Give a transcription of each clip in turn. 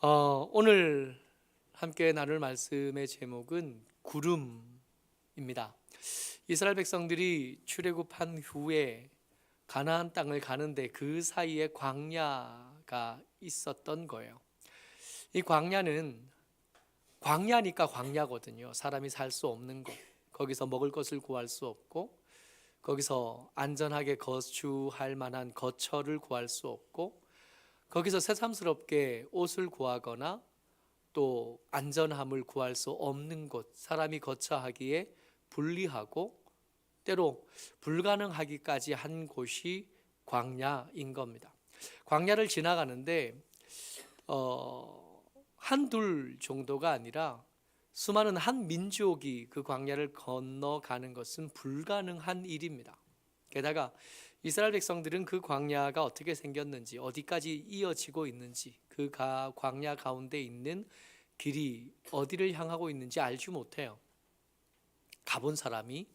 오늘 함께 나눌 말씀의 제목은 구름입니다. 이스라엘 백성들이 출애굽한 후에 가나안 땅을 가는데 그 사이에 광야가 있었던 거예요. 이 광야니까 광야거든요. 사람이 살 수 없는 곳, 거기서 먹을 것을 구할 수 없고, 거기서 안전하게 거주할 만한 거처를 구할 수 없고, 거기서 새삼스럽게 옷을 구하거나 또 안전함을 구할 수 없는 곳, 사람이 거처하기에 불리하고 때로 불가능하기까지 한 곳이 광야인 겁니다. 광야를 지나가는데 한둘 정도가 아니라 수많은 한 민족이 그 광야를 건너가는 것은 불가능한 일입니다. 게다가 이스라엘 백성들은 그 광야가 어떻게 생겼는지, 어디까지 이어지고 있는지, 그 광야 가운데 있는 길이 어디를 향하고 있는지 알지 못해요. 가본 사람이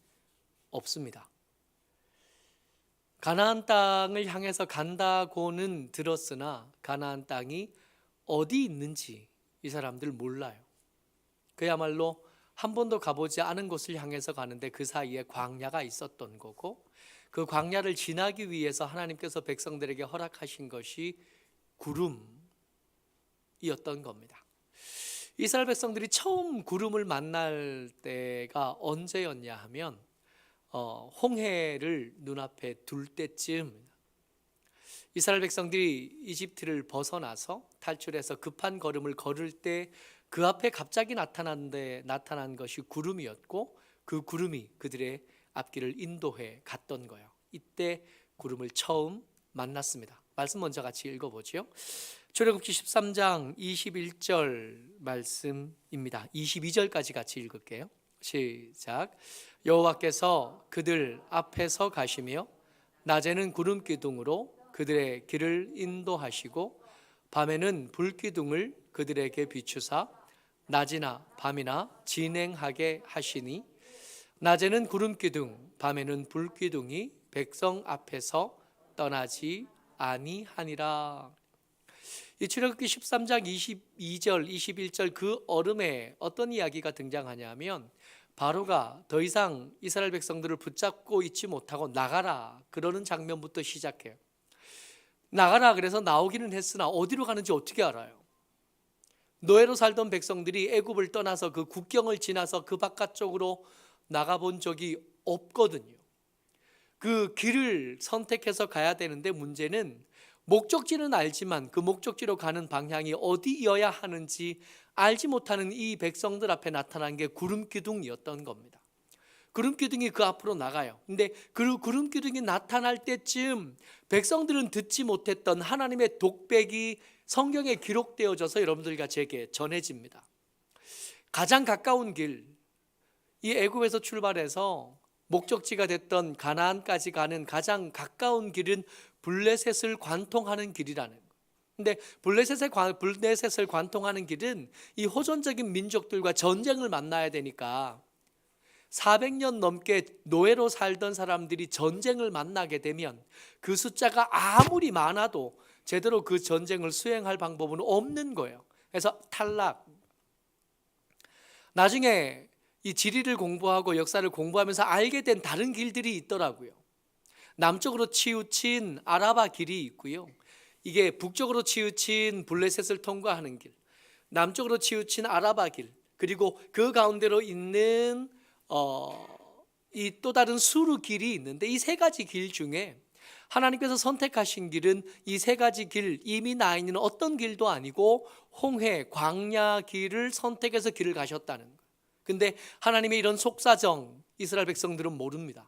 없습니다. 가나안 땅을 향해서 간다고는 들었으나 가나안 땅이 어디 있는지 이 사람들 몰라요. 그야말로 한 번도 가보지 않은 곳을 향해서 가는데 그 사이에 광야가 있었던 거고, 그 광야를 지나기 위해서 하나님께서 백성들에게 허락하신 것이 구름이었던 겁니다. 이스라엘 백성들이 처음 구름을 만날 때가 언제였냐 하면 홍해를 눈앞에 둘 때쯤, 이스라엘 백성들이 이집트를 벗어나서 탈출해서 급한 걸음을 걸을 때 그 앞에 갑자기 나타난 것이 구름이었고, 그 구름이 그들의 앞길을 인도해 갔던 거예요. 이때 구름을 처음 만났습니다. 말씀 먼저 같이 읽어보죠. 출애굽기 13장 21절 말씀입니다. 22절까지 같이 읽을게요. 시작. 여호와께서 그들 앞에서 가시며 낮에는 구름 기둥으로 그들의 길을 인도하시고 밤에는 불 기둥을 그들에게 비추사 낮이나 밤이나 진행하게 하시니 낮에는 구름 기둥, 밤에는 불 기둥이 백성 앞에서 떠나지 아니하니라. 이 출애굽기 13장 22절, 21절 그 얼음에 어떤 이야기가 등장하냐면, 바로가 더 이상 이스라엘 백성들을 붙잡고 있지 못하고 나가라 그러는 장면부터 시작해요. 나가라 그래서 나오기는 했으나 어디로 가는지 어떻게 알아요? 노예로 살던 백성들이 애굽을 떠나서 그 국경을 지나서 그 바깥쪽으로 나가본 적이 없거든요. 그 길을 선택해서 가야 되는데 문제는 목적지는 알지만 그 목적지로 가는 방향이 어디여야 하는지 알지 못하는 이 백성들 앞에 나타난 게 구름 기둥이었던 겁니다. 구름 기둥이 그 앞으로 나가요. 근데 그 구름 기둥이 나타날 때쯤 백성들은 듣지 못했던 하나님의 독백이 성경에 기록되어져서 여러분들과 제게 전해집니다. 가장 가까운 길, 이 애굽에서 출발해서 목적지가 됐던 가나안까지 가는 가장 가까운 길은 블레셋을 관통하는 길이라는 거예요. 근데 블레셋을 관통하는 길은 이 호전적인 민족들과 전쟁을 만나야 되니까 400년 넘게 노예로 살던 사람들이 전쟁을 만나게 되면 그 숫자가 아무리 많아도 제대로 그 전쟁을 수행할 방법은 없는 거예요. 그래서 탈락. 나중에 이 지리를 공부하고 역사를 공부하면서 알게 된 다른 길들이 있더라고요. 남쪽으로 치우친 아라바 길이 있고요. 이게 북쪽으로 치우친 블레셋을 통과하는 길, 남쪽으로 치우친 아라바 길, 그리고 그 가운데로 있는 이 또 다른 수르 길이 있는데, 이 세 가지 길 중에 하나님께서 선택하신 길은 이 세 가지 길, 이미 나 있는 어떤 길도 아니고 홍해 광야 길을 선택해서 길을 가셨다는 거예요. 근데 하나님의 이런 속사정 이스라엘 백성들은 모릅니다.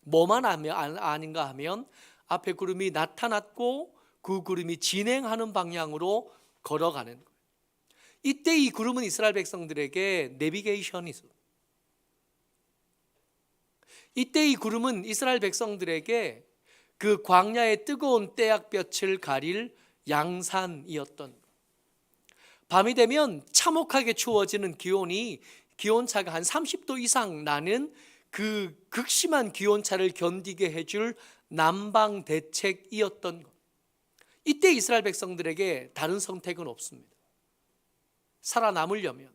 뭐만 아닌가 하면 앞에 구름이 나타났고 그 구름이 진행하는 방향으로 걸어가는 거예요. 이때 이 구름은 이스라엘 백성들에게 내비게이션이 있어요. 이때 이 구름은 이스라엘 백성들에게 그 광야의 뜨거운 떼약볕을 가릴 양산이었던 거예요. 밤이 되면 참혹하게 추워지는 기온차가 한 30도 이상 나는 그 극심한 기온차를 견디게 해줄 난방 대책이었던 것. 이때 이스라엘 백성들에게 다른 선택은 없습니다. 살아남으려면,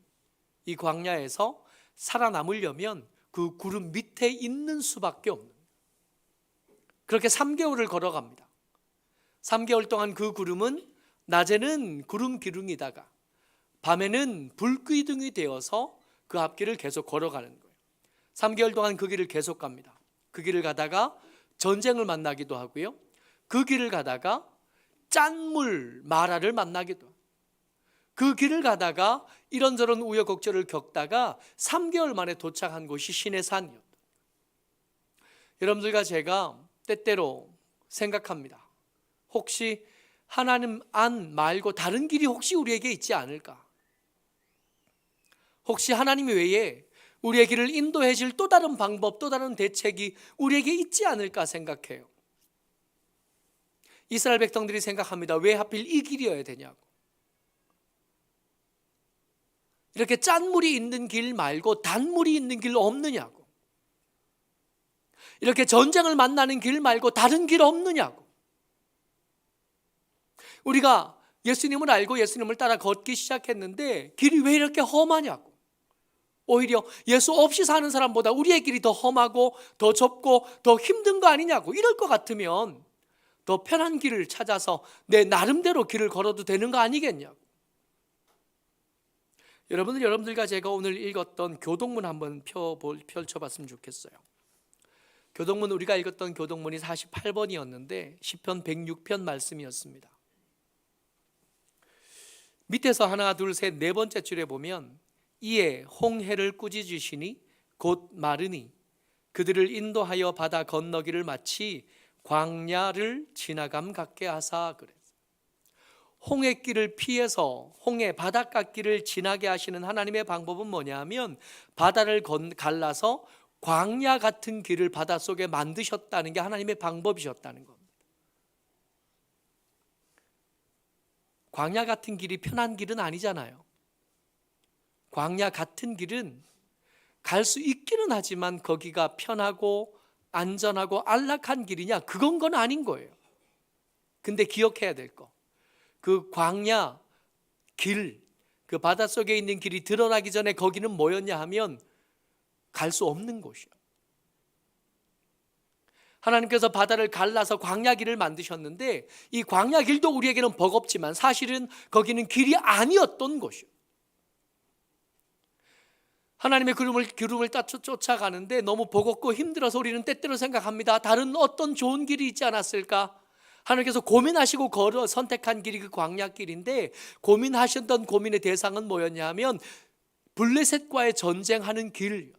이 광야에서 살아남으려면 그 구름 밑에 있는 수밖에 없는 거예요. 그렇게 3개월을 걸어갑니다. 3개월 동안 그 구름은 낮에는 구름 기둥이다가 밤에는 불기둥이 되어서 그 앞길을 계속 걸어가는 거예요. 3개월 동안 그 길을 계속 갑니다. 그 길을 가다가 전쟁을 만나기도 하고요. 그 길을 가다가 짠물 마라를 만나기도 하고, 그 길을 가다가 이런저런 우여곡절을 겪다가 3개월 만에 도착한 곳이 시내산이었다. 여러분들과 제가 때때로 생각합니다. 혹시 하나님 안 말고 다른 길이 혹시 우리에게 있지 않을까? 혹시 하나님 외에 우리의 길을 인도해 줄 또 다른 방법, 또 다른 대책이 우리에게 있지 않을까 생각해요. 이스라엘 백성들이 생각합니다. 왜 하필 이 길이어야 되냐고. 이렇게 짠물이 있는 길 말고 단물이 있는 길 없느냐고. 이렇게 전쟁을 만나는 길 말고 다른 길 없느냐고. 우리가 예수님을 알고 예수님을 따라 걷기 시작했는데 길이 왜 이렇게 험하냐고. 오히려 예수 없이 사는 사람보다 우리의 길이 더 험하고 더 좁고 더 힘든 거 아니냐고. 이럴 것 같으면 더 편한 길을 찾아서 내 나름대로 길을 걸어도 되는 거 아니겠냐고. 여러분들과 제가 오늘 읽었던 교동문 한번 펼쳐봤으면 좋겠어요. 교동문, 우리가 읽었던 교동문이 48번이었는데 시편 106편 말씀이었습니다. 밑에서 하나 둘 셋 네 번째 줄에 보면 이에 홍해를 꾸짖으시니 곧 마르니 그들을 인도하여 바다 건너기를 마치 광야를 지나감 같게 하사 그랬어요. 홍해길을 피해서 홍해 바닷가길을 지나게 하시는 하나님의 방법은 뭐냐 하면 바다를 갈라서 광야 같은 길을 바닷속에 만드셨다는 게 하나님의 방법이셨다는 겁니다. 광야 같은 길이 편한 길은 아니잖아요. 광야 같은 길은 갈 수 있기는 하지만 거기가 편하고 안전하고 안락한 길이냐? 그건 아닌 거예요. 근데 기억해야 될 거, 그 광야 길, 그 바닷속에 있는 길이 드러나기 전에 거기는 뭐였냐 하면 갈 수 없는 곳이에요. 하나님께서 바다를 갈라서 광야 길을 만드셨는데 이 광야 길도 우리에게는 버겁지만 사실은 거기는 길이 아니었던 곳이에요. 하나님의 구름을 쫓아가는데 너무 버겁고 힘들어서 우리는 때때로 생각합니다. 다른 어떤 좋은 길이 있지 않았을까? 하나님께서 고민하시고 선택한 길이 그 광야길인데 고민하셨던 고민의 대상은 뭐였냐 하면 블레셋과의 전쟁하는 길,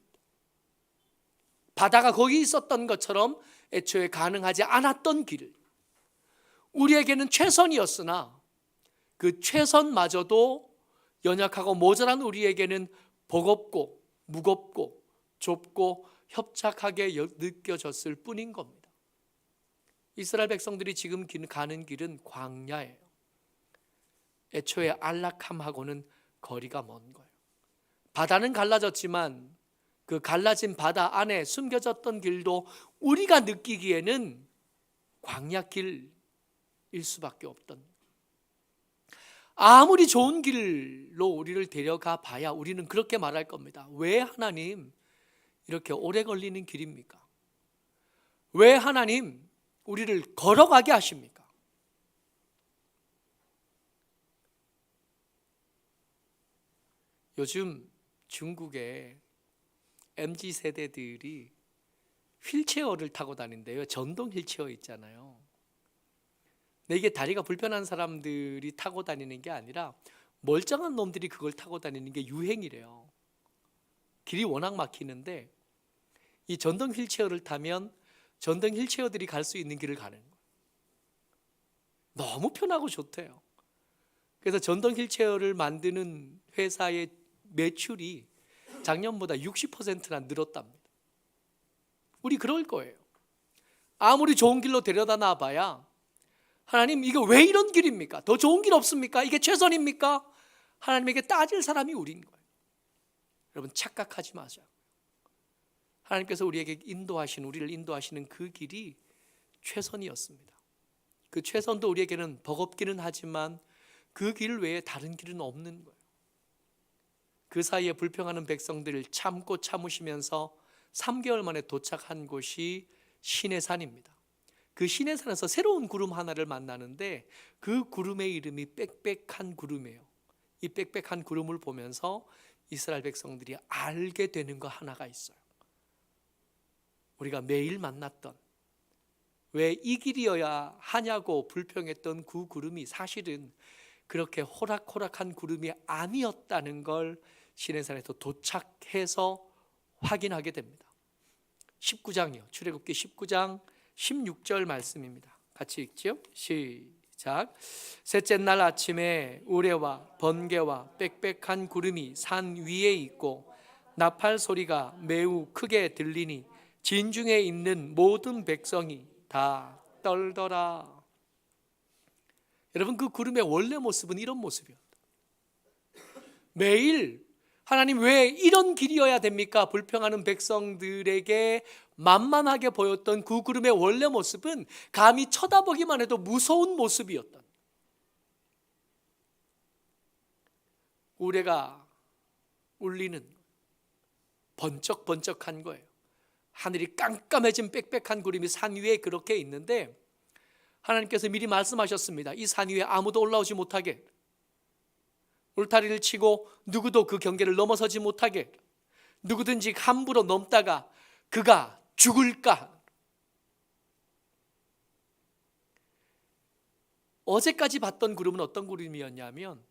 바다가 거기 있었던 것처럼 애초에 가능하지 않았던 길, 우리에게는 최선이었으나 그 최선마저도 연약하고 모자란 우리에게는 버겁고 무겁고 좁고 협착하게 느껴졌을 뿐인 겁니다. 이스라엘 백성들이 지금 가는 길은 광야예요. 애초에 안락함하고는 거리가 먼 거예요. 바다는 갈라졌지만 그 갈라진 바다 안에 숨겨졌던 길도 우리가 느끼기에는 광야길일 수밖에 없던, 아무리 좋은 길로 우리를 데려가 봐야 우리는 그렇게 말할 겁니다. 왜 하나님 이렇게 오래 걸리는 길입니까? 왜 하나님 우리를 걸어가게 하십니까? 요즘 중국에 MZ 세대들이 휠체어를 타고 다닌대요. 전동 휠체어 있잖아요. 근데 이게 다리가 불편한 사람들이 타고 다니는 게 아니라 멀쩡한 놈들이 그걸 타고 다니는 게 유행이래요. 길이 워낙 막히는데 이 전동 휠체어를 타면 전동 휠체어들이 갈 수 있는 길을 가는 거예요. 너무 편하고 좋대요. 그래서 전동 휠체어를 만드는 회사의 매출이 작년보다 60%나 늘었답니다. 우리 그럴 거예요. 아무리 좋은 길로 데려다 놔봐야 하나님 이거 왜 이런 길입니까? 더 좋은 길 없습니까? 이게 최선입니까? 하나님에게 따질 사람이 우리인 거예요. 여러분 착각하지 마세요. 하나님께서 우리를 인도하시는 그 길이 최선이었습니다. 그 최선도 우리에게는 버겁기는 하지만 그 길 외에 다른 길은 없는 거예요. 그 사이에 불평하는 백성들을 참고 참으시면서 3개월 만에 도착한 곳이 시내산입니다. 그 시내산에서 새로운 구름 하나를 만나는데 그 구름의 이름이 빽빽한 구름이에요. 이 빽빽한 구름을 보면서 이스라엘 백성들이 알게 되는 거 하나가 있어요. 우리가 매일 만났던, 왜 이 길이어야 하냐고 불평했던 그 구름이 사실은 그렇게 호락호락한 구름이 아니었다는 걸 시내산에서 도착해서 확인하게 됩니다. 19장이요. 출애굽기 19장 16절 말씀입니다. 같이 읽죠. 시작. 셋째 날 아침에 우레와 번개와 빽빽한 구름이 산 위에 있고 나팔 소리가 매우 크게 들리니 진중에 있는 모든 백성이 다 떨더라. 여러분, 그 구름의 원래 모습은 이런 모습이었다. 매일 하나님 왜 이런 길이어야 됩니까? 불평하는 백성들에게 만만하게 보였던 그 구름의 원래 모습은 감히 쳐다보기만 해도 무서운 모습이었다. 우레가 울리는, 번쩍번쩍한 거예요. 하늘이 깜깜해진 빽빽한 구름이 산 위에 그렇게 있는데 하나님께서 미리 말씀하셨습니다. 이 산 위에 아무도 올라오지 못하게, 울타리를 치고 누구도 그 경계를 넘어서지 못하게, 누구든지 함부로 넘다가 그가 죽을까. 어제까지 봤던 구름은 어떤 구름이었냐면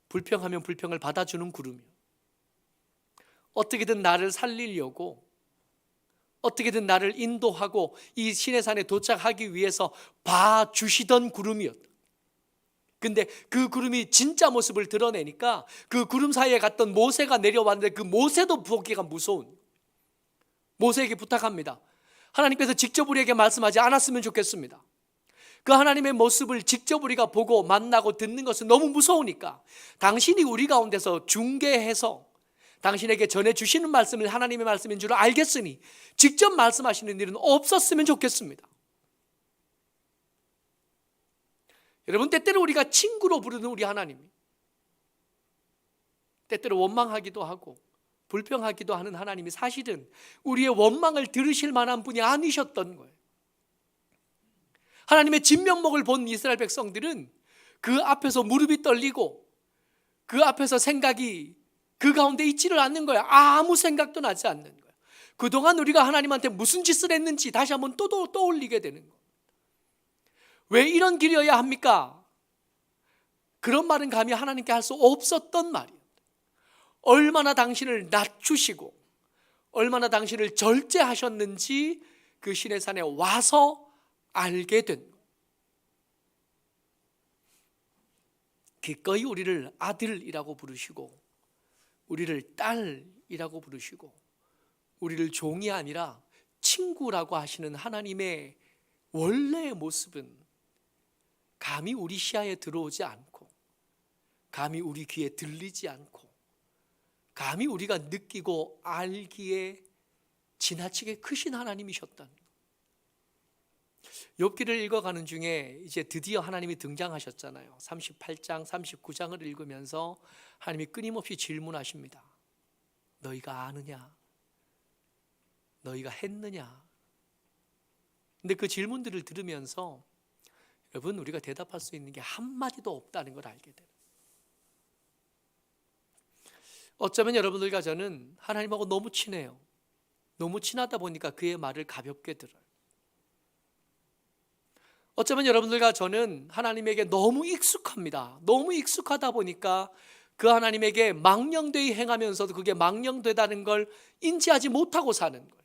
불평하면 불평을 받아주는 구름이요. 어떻게든 나를 살리려고, 어떻게든 나를 인도하고 이 시내산에 도착하기 위해서 봐주시던 구름이었다. 근데 그 구름이 진짜 모습을 드러내니까 그 구름 사이에 갔던 모세가 내려왔는데 그 모세도 보기가 무서운, 모세에게 부탁합니다. 하나님께서 직접 우리에게 말씀하지 않았으면 좋겠습니다. 그 하나님의 모습을 직접 우리가 보고 만나고 듣는 것은 너무 무서우니까 당신이 우리 가운데서 중개해서 당신에게 전해주시는 말씀을 하나님의 말씀인 줄 알겠으니 직접 말씀하시는 일은 없었으면 좋겠습니다. 여러분, 때때로 우리가 친구로 부르는 우리 하나님이 때때로 원망하기도 하고 불평하기도 하는 하나님이 사실은 우리의 원망을 들으실 만한 분이 아니셨던 거예요. 하나님의 진면목을 본 이스라엘 백성들은 그 앞에서 무릎이 떨리고 그 앞에서 생각이 그 가운데 있지를 않는 거예요. 아무 생각도 나지 않는 거예요. 그동안 우리가 하나님한테 무슨 짓을 했는지 다시 한번 또 떠올리게 되는 거예요. 왜 이런 길이어야 합니까? 그런 말은 감히 하나님께 할 수 없었던 말이에요. 얼마나 당신을 낮추시고 얼마나 당신을 절제하셨는지 그 시내산에 와서 알게 된 거예요. 기꺼이 우리를 아들이라고 부르시고 우리를 딸이라고 부르시고 우리를 종이 아니라 친구라고 하시는 하나님의 원래의 모습은 감히 우리 시야에 들어오지 않고 감히 우리 귀에 들리지 않고 감히 우리가 느끼고 알기에 지나치게 크신 하나님이셨다는 거예요. 욥기를 읽어가는 중에 이제 드디어 하나님이 등장하셨잖아요. 38장, 39장을 읽으면서 하나님이 끊임없이 질문하십니다. 너희가 아느냐? 너희가 했느냐? 근데 그 질문들을 들으면서 여러분, 우리가 대답할 수 있는 게 한마디도 없다는 걸 알게 돼요. 어쩌면 여러분들과 저는 하나님하고 너무 친해요. 너무 친하다 보니까 그의 말을 가볍게 들어요. 어쩌면 여러분들과 저는 하나님에게 너무 익숙합니다. 너무 익숙하다 보니까 그 하나님에게 망령되이 행하면서도 그게 망령되다는 걸 인지하지 못하고 사는 거예요.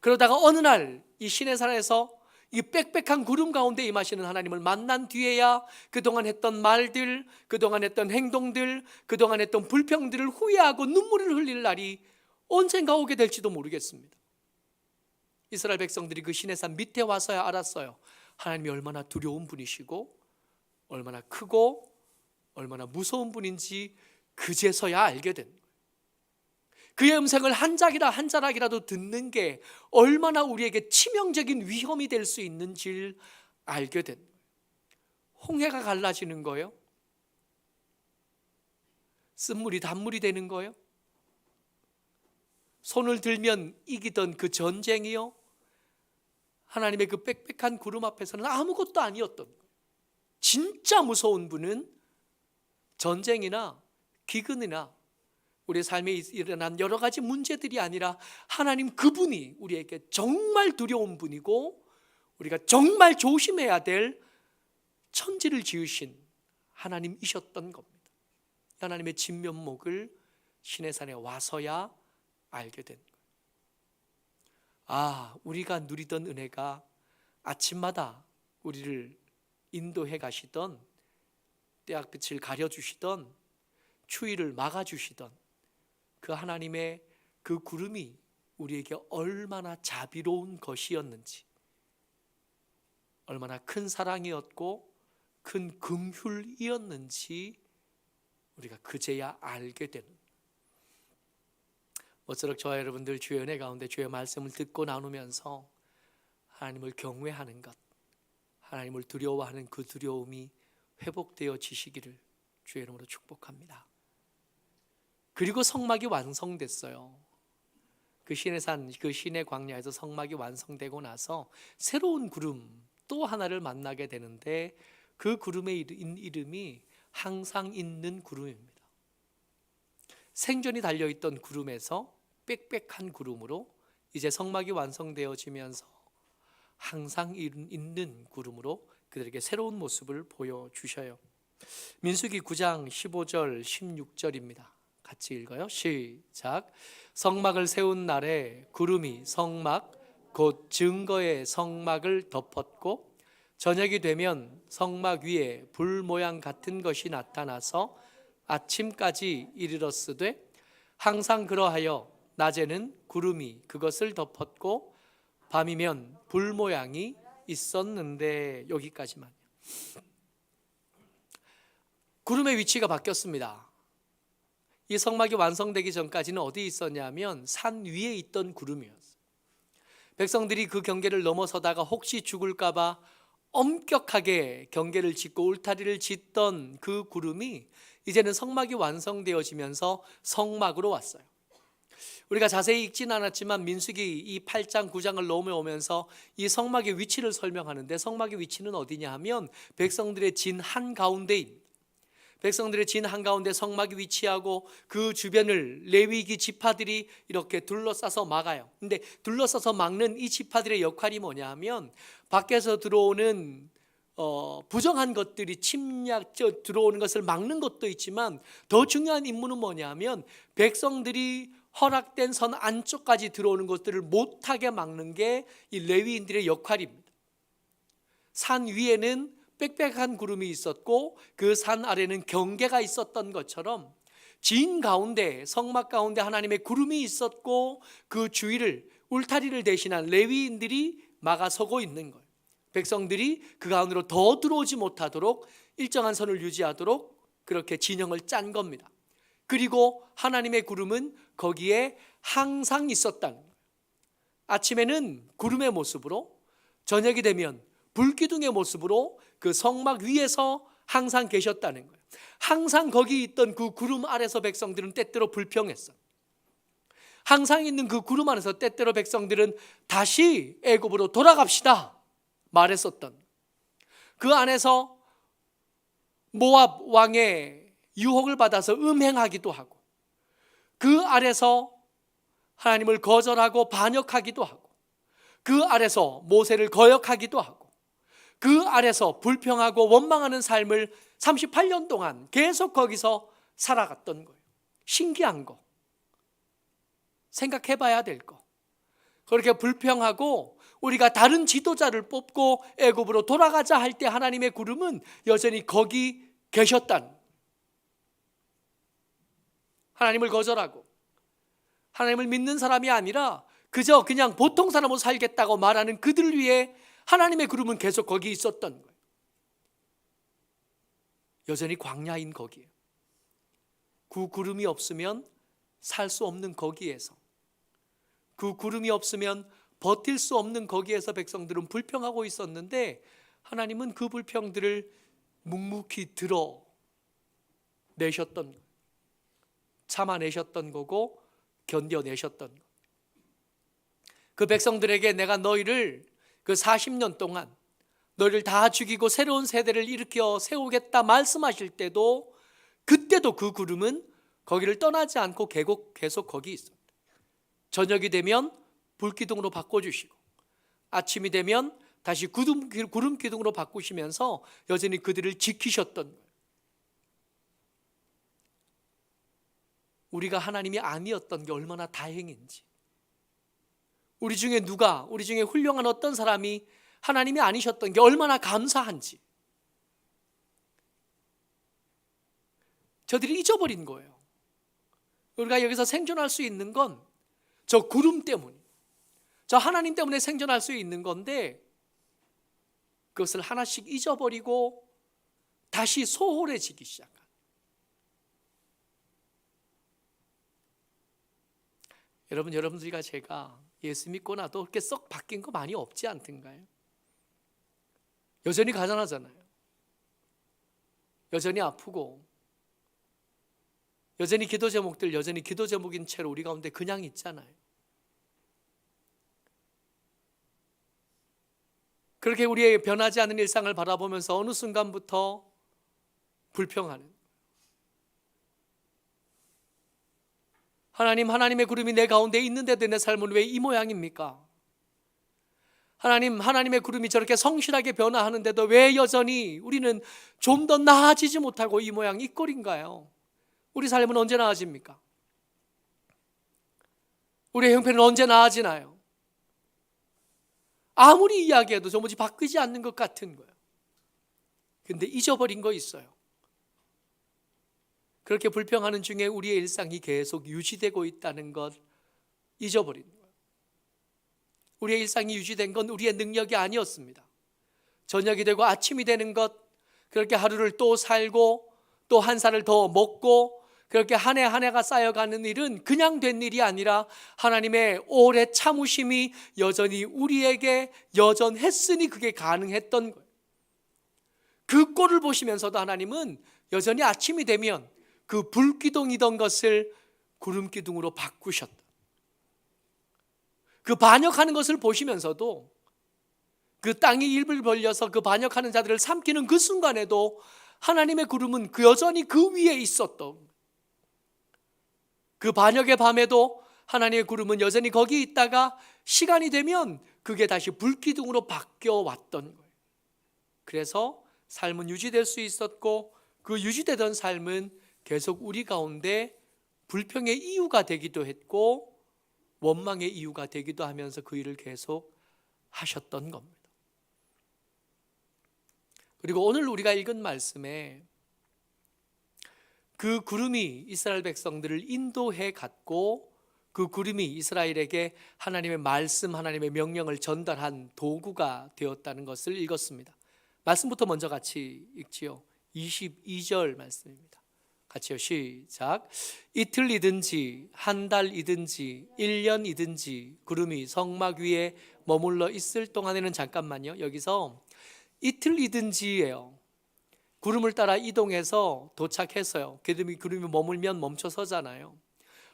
그러다가 어느 날 이 시내산에서 이 빽빽한 구름 가운데 임하시는 하나님을 만난 뒤에야 그동안 했던 말들, 그동안 했던 행동들, 그동안 했던 불평들을 후회하고 눈물을 흘릴 날이 언젠가 오게 될지도 모르겠습니다. 이스라엘 백성들이 그 시내산 밑에 와서야 알았어요. 하나님이 얼마나 두려운 분이시고 얼마나 크고 얼마나 무서운 분인지 그제서야 알게 된 거예요. 그의 음성을 한 자락이라도 듣는 게 얼마나 우리에게 치명적인 위험이 될 수 있는지를 알게 된 거예요. 홍해가 갈라지는 거예요. 쓴물이 단물이 되는 거예요? 손을 들면 이기던 그 전쟁이요? 하나님의 그 빽빽한 구름 앞에서는 아무것도 아니었던 거예요. 진짜 무서운 분은 전쟁이나 기근이나 우리의 삶에 일어난 여러 가지 문제들이 아니라 하나님 그분이 우리에게 정말 두려운 분이고 우리가 정말 조심해야 될 천지를 지으신 하나님이셨던 겁니다. 하나님의 진면목을 시내산에 와서야 알게 된 거예요. 아, 우리가 누리던 은혜가 아침마다 우리를 인도해 가시던, 떼약빛을 가려주시던, 추위를 막아주시던 그 하나님의 그 구름이 우리에게 얼마나 자비로운 것이었는지, 얼마나 큰 사랑이었고 큰 긍휼이었는지 우리가 그제야 알게 되는, 모쪼록 저와 여러분들 주의 은혜 가운데 주의 말씀을 듣고 나누면서 하나님을 경외하는 것, 하나님을 두려워하는 그 두려움이 회복되어지시기를 주의 이름으로 축복합니다. 그리고 성막이 완성됐어요. 그 시내산, 그 시내 광야에서 성막이 완성되고 나서 새로운 구름 또 하나를 만나게 되는데 그 구름의 이름이 항상 있는 구름입니다. 생전이 달려있던 구름에서 빽빽한 구름으로 이제 성막이 완성되어지면서 항상 있는 구름으로 그들에게 새로운 모습을 보여주셔요. 민수기 9장 15절 16절입니다. 같이 읽어요. 시작. 성막을 세운 날에 구름이 성막 곧 증거의 성막을 덮었고 저녁이 되면 성막 위에 불 모양 같은 것이 나타나서 아침까지 이르렀으되 항상 그러하여 낮에는 구름이 그것을 덮었고 밤이면 불 모양이 있었는데, 여기까지만. 구름의 위치가 바뀌었습니다. 이 성막이 완성되기 전까지는 어디에 있었냐면 산 위에 있던 구름이었어요. 백성들이 그 경계를 넘어서다가 혹시 죽을까 봐 엄격하게 경계를 짓고 울타리를 짓던 그 구름이 이제는 성막이 완성되어지면서 성막으로 왔어요. 우리가 자세히 읽진 않았지만 민수기 이 8장 9장을 넘어오면서 이 성막의 위치를 설명하는데, 성막의 위치는 어디냐 하면 백성들의 진 한가운데입니다. 백성들의 진 한가운데 성막이 위치하고 그 주변을 레위기 지파들이 이렇게 둘러싸서 막아요. 근데 둘러싸서 막는 이 지파들의 역할이 뭐냐 하면 밖에서 들어오는 부정한 것들이 침략 들어오는 것을 막는 것도 있지만 더 중요한 임무는 뭐냐 하면 백성들이 허락된 선 안쪽까지 들어오는 것들을 못하게 막는 게 이 레위인들의 역할입니다. 산 위에는 빽빽한 구름이 있었고 그 산 아래는 경계가 있었던 것처럼 진 가운데, 성막 가운데 하나님의 구름이 있었고 그 주위를, 울타리를 대신한 레위인들이 막아서고 있는 거예요. 백성들이 그 가운데로 더 들어오지 못하도록 일정한 선을 유지하도록 그렇게 진영을 짠 겁니다. 그리고 하나님의 구름은 거기에 항상 있었다는 거예요. 아침에는 구름의 모습으로, 저녁이 되면 불기둥의 모습으로 그 성막 위에서 항상 계셨다는 거예요. 항상 거기 있던 그 구름 아래서 백성들은 때때로 불평했어요. 항상 있는 그 구름 안에서 때때로 백성들은 다시 애굽으로 돌아갑시다 말했었던, 그 안에서 모압 왕의 유혹을 받아서 음행하기도 하고 그 아래서 하나님을 거절하고 반역하기도 하고 그 아래서 모세를 거역하기도 하고 그 아래서 불평하고 원망하는 삶을 38년 동안 계속 거기서 살아갔던 거예요. 신기한 거, 생각해 봐야 될 거. 그렇게 불평하고 우리가 다른 지도자를 뽑고 애굽으로 돌아가자 할 때 하나님의 구름은 여전히 거기 계셨다는, 하나님을 거절하고 하나님을 믿는 사람이 아니라 그저 그냥 보통 사람으로 살겠다고 말하는 그들 위해 하나님의 구름은 계속 거기 있었던 거예요. 여전히 광야인 거기에, 그 구름이 없으면 살 수 없는 거기에서, 그 구름이 없으면 버틸 수 없는 거기에서 백성들은 불평하고 있었는데 하나님은 그 불평들을 묵묵히 들어내셨던 거예요. 참아내셨던 거고 견뎌내셨던 거. 그 백성들에게 내가 너희를 그 40년 동안 너희를 다 죽이고 새로운 세대를 일으켜 세우겠다 말씀하실 때도, 그때도 그 구름은 거기를 떠나지 않고 계속 거기 있었다. 저녁이 되면 불기둥으로 바꿔주시고 아침이 되면 다시 구름 기둥으로 바꾸시면서 여전히 그들을 지키셨던 거예요. 우리가 하나님이 아니었던 게 얼마나 다행인지, 우리 중에 훌륭한 어떤 사람이 하나님이 아니셨던 게 얼마나 감사한지 저들이 잊어버린 거예요. 우리가 여기서 생존할 수 있는 건 저 구름 때문에, 저 하나님 때문에 생존할 수 있는 건데, 그것을 하나씩 잊어버리고 다시 소홀해지기 시작한. 여러분들과 제가 예수 믿고 나도 그렇게 썩 바뀐 거 많이 없지 않던가요? 여전히 가난하잖아요. 여전히 아프고, 여전히 기도 제목인 채로 우리 가운데 그냥 있잖아요. 그렇게 우리의 변하지 않는 일상을 바라보면서 어느 순간부터 불평하는, 하나님의 구름이 내 가운데 있는데도 내 삶은 왜 이 모양입니까? 하나님의 구름이 저렇게 성실하게 변화하는데도 왜 여전히 우리는 좀 더 나아지지 못하고 이 모양 이 꼴인가요? 우리 삶은 언제 나아집니까? 우리의 형편은 언제 나아지나요? 아무리 이야기해도 도무지 바뀌지 않는 것 같은 거예요. 근데 잊어버린 거 있어요. 그렇게 불평하는 중에 우리의 일상이 계속 유지되고 있다는 것 잊어버린 거예요. 우리의 일상이 유지된 건 우리의 능력이 아니었습니다. 저녁이 되고 아침이 되는 것, 그렇게 하루를 또 살고 또 한 살을 더 먹고, 그렇게 한 해 한 해가 쌓여가는 일은 그냥 된 일이 아니라 하나님의 오래 참으심이 여전히 우리에게 여전했으니 그게 가능했던 거예요. 그 꼴을 보시면서도 하나님은 여전히 아침이 되면 그 불기둥이던 것을 구름기둥으로 바꾸셨다. 그 반역하는 것을 보시면서도, 그 땅이 입을 벌려서 그 반역하는 자들을 삼키는 그 순간에도 하나님의 구름은 여전히 그 위에 있었던, 그 반역의 밤에도 하나님의 구름은 여전히 거기 있다가 시간이 되면 그게 다시 불기둥으로 바뀌어 왔던 거예요. 그래서 삶은 유지될 수 있었고, 그 유지되던 삶은 계속 우리 가운데 불평의 이유가 되기도 했고 원망의 이유가 되기도 하면서 그 일을 계속 하셨던 겁니다. 그리고 오늘 우리가 읽은 말씀에 그 구름이 이스라엘 백성들을 인도해 갔고, 그 구름이 이스라엘에게 하나님의 말씀, 하나님의 명령을 전달한 도구가 되었다는 것을 읽었습니다. 말씀부터 먼저 같이 읽지요. 22절 말씀입니다. 같이요, 시작. 이틀이든지 한 달이든지 1년이든지 구름이 성막 위에 머물러 있을 동안에는, 잠깐만요, 여기서 이틀이든지예요. 구름을 따라 이동해서 도착했어요. 구름이 머물면 멈춰 서잖아요.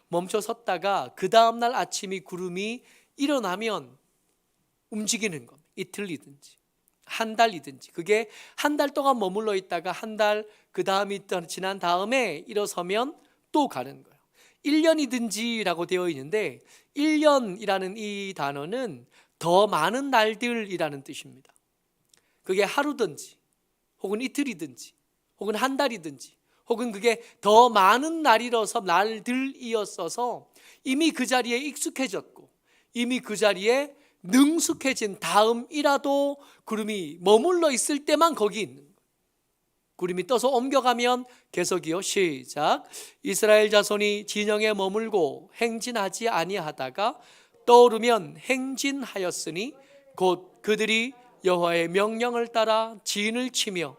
멈춰 섰다가 그 다음날 아침이 구름이 일어나면 움직이는 겁니다. 이틀이든지 한 달이든지, 그게 한 달 동안 머물러 있다가 한 달 그 다음이 지난 다음에 일어서면 또 가는 거예요. 1년이든지라고 되어 있는데 1년이라는 이 단어는 더 많은 날들이라는 뜻입니다. 그게 하루든지 혹은 이틀이든지 혹은 한 달이든지 혹은 그게 더 많은 날들이었어서 이미 그 자리에 익숙해졌고 이미 그 자리에 능숙해진 다음이라도 구름이 머물러 있을 때만 거기 있는 거예요. 구름이 떠서 옮겨가면 계속이요, 시작. 이스라엘 자손이 진영에 머물고 행진하지 아니하다가 떠오르면 행진하였으니 곧 그들이 여호와의 명령을 따라 진을 치며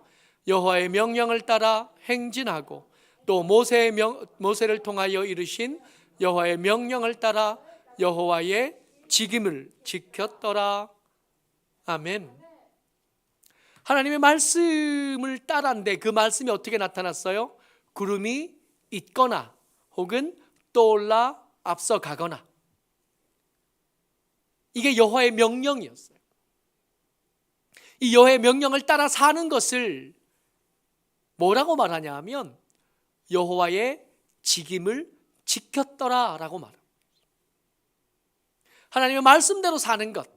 여호와의 명령을 따라 행진하고 또 모세를 통하여 이르신 여호와의 명령을 따라 여호와의 직임을 지켰더라. 아멘. 하나님의 말씀을 따라한데 그 말씀이 어떻게 나타났어요? 구름이 있거나 혹은 떠올라 앞서가거나, 이게 여호와의 명령이었어요. 이 여호와의 명령을 따라 사는 것을 뭐라고 말하냐 하면 여호와의 직임을 지켰더라라고 말합니다. 하나님의 말씀대로 사는 것,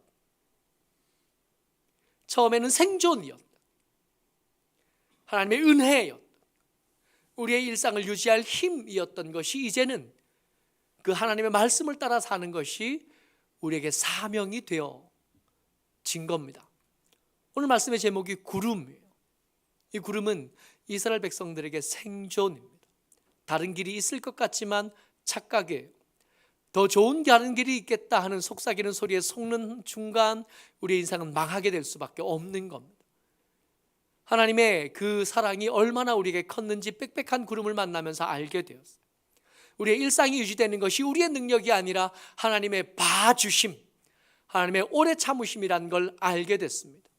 처음에는 생존이었다, 하나님의 은혜였다, 우리의 일상을 유지할 힘이었던 것이 이제는 그 하나님의 말씀을 따라 사는 것이 우리에게 사명이 되어진 겁니다. 오늘 말씀의 제목이 구름이에요. 이 구름은 이스라엘 백성들에게 생존입니다. 다른 길이 있을 것 같지만 착각이에요. 더 좋은 다른 길이 있겠다 하는 속삭이는 소리에 속는 순간 우리의 인생은 망하게 될 수밖에 없는 겁니다. 하나님의 그 사랑이 얼마나 우리에게 컸는지 빽빽한 구름을 만나면서 알게 되었어요. 우리의 일상이 유지되는 것이 우리의 능력이 아니라 하나님의 봐주심, 하나님의 오래 참으심이라는 걸 알게 됐습니다.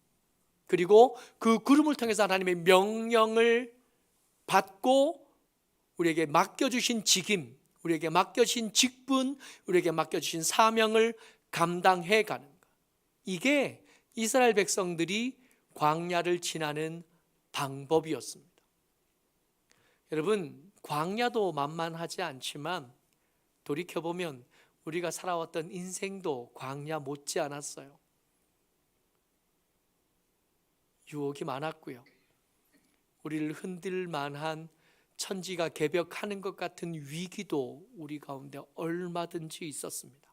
그리고 그 구름을 통해서 하나님의 명령을 받고 우리에게 맡겨주신 직임, 우리에게 맡겨주신 직분, 우리에게 맡겨주신 사명을 감당해 가는 것, 이게 이스라엘 백성들이 광야를 지나는 방법이었습니다. 여러분, 광야도 만만하지 않지만 돌이켜보면 우리가 살아왔던 인생도 광야 못지 않았어요. 유혹이 많았고요. 우리를 흔들 만한 천지가 개벽하는 것 같은 위기도 우리 가운데 얼마든지 있었습니다.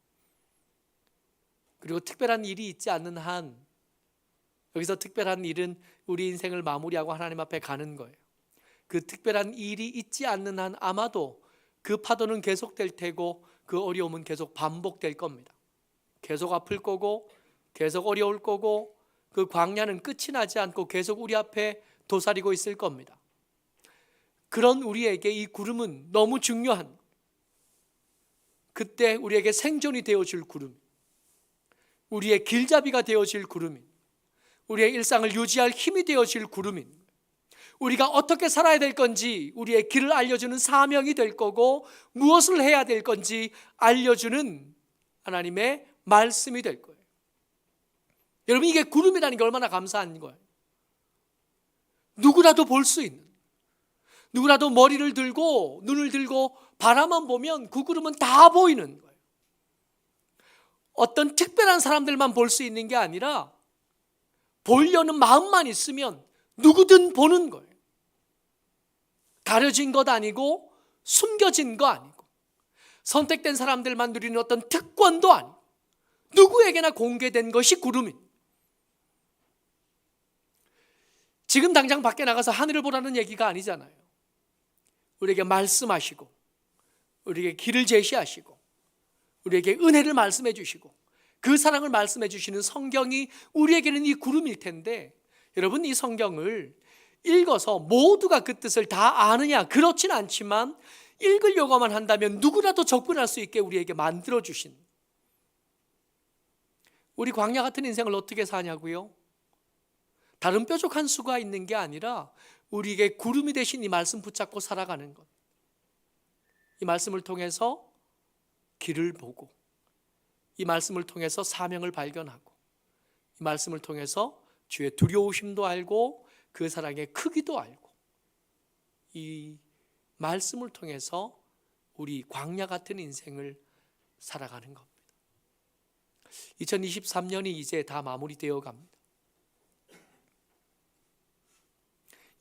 그리고 특별한 일이 있지 않는 한, 여기서 특별한 일은 우리 인생을 마무리하고 하나님 앞에 가는 거예요. 그 특별한 일이 있지 않는 한 아마도 그 파도는 계속될 테고 그 어려움은 계속 반복될 겁니다. 계속 아플 거고 계속 어려울 거고 그 광야는 끝이 나지 않고 계속 우리 앞에 도사리고 있을 겁니다. 그런 우리에게 이 구름은 너무 중요한, 그때 우리에게 생존이 되어줄 구름, 우리의 길잡이가 되어질 구름인, 우리의 일상을 유지할 힘이 되어질 구름인, 우리가 어떻게 살아야 될 건지 우리의 길을 알려주는 사명이 될 거고 무엇을 해야 될 건지 알려주는 하나님의 말씀이 될 거예요. 여러분, 이게 구름이라는 게 얼마나 감사한 거예요. 누구라도 볼 수 있는, 누구라도 머리를 들고 눈을 들고 바라만 보면 그 구름은 다 보이는 거예요. 어떤 특별한 사람들만 볼 수 있는 게 아니라 보려는 마음만 있으면 누구든 보는 거예요. 가려진 것 아니고 숨겨진 거 아니고 선택된 사람들만 누리는 어떤 특권도 아니고 누구에게나 공개된 것이 구름입니다. 지금 당장 밖에 나가서 하늘을 보라는 얘기가 아니잖아요. 우리에게 말씀하시고 우리에게 길을 제시하시고 우리에게 은혜를 말씀해 주시고 그 사랑을 말씀해 주시는 성경이 우리에게는 이 구름일 텐데, 여러분, 이 성경을 읽어서 모두가 그 뜻을 다 아느냐? 그렇진 않지만 읽으려고만 한다면 누구라도 접근할 수 있게 우리에게 만들어주신, 우리 광야 같은 인생을 어떻게 사냐고요? 다른 뾰족한 수가 있는 게 아니라 우리에게 구름이 되신 이 말씀 붙잡고 살아가는 것, 이 말씀을 통해서 길을 보고, 이 말씀을 통해서 사명을 발견하고, 이 말씀을 통해서 주의 두려우심도 알고 그 사랑의 크기도 알고, 이 말씀을 통해서 우리 광야 같은 인생을 살아가는 겁니다. 2023년이 이제 다 마무리되어 갑니다.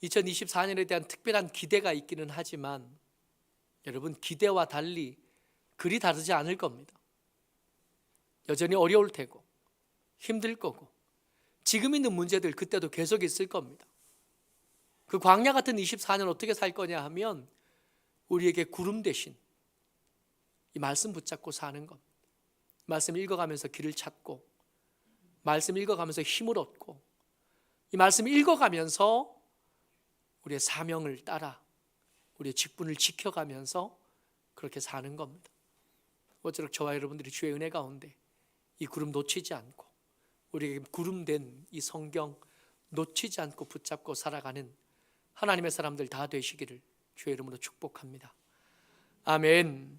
2024년에 대한 특별한 기대가 있기는 하지만 여러분, 기대와 달리 그리 다르지 않을 겁니다. 여전히 어려울 테고 힘들 거고 지금 있는 문제들 그때도 계속 있을 겁니다. 그 광야 같은 24년 어떻게 살 거냐 하면 우리에게 구름 대신 이 말씀 붙잡고 사는 것, 말씀 읽어가면서 길을 찾고, 말씀 읽어가면서 힘을 얻고, 이 말씀 읽어가면서 우리의 사명을 따라 우리의 직분을 지켜가면서 그렇게 사는 겁니다. 어쩌록 저와 여러분들이 주의 은혜 가운데 이 구름 놓치지 않고 우리에게 구름된 이 성경 놓치지 않고 붙잡고 살아가는 하나님의 사람들 다 되시기를 주의 이름으로 축복합니다. 아멘.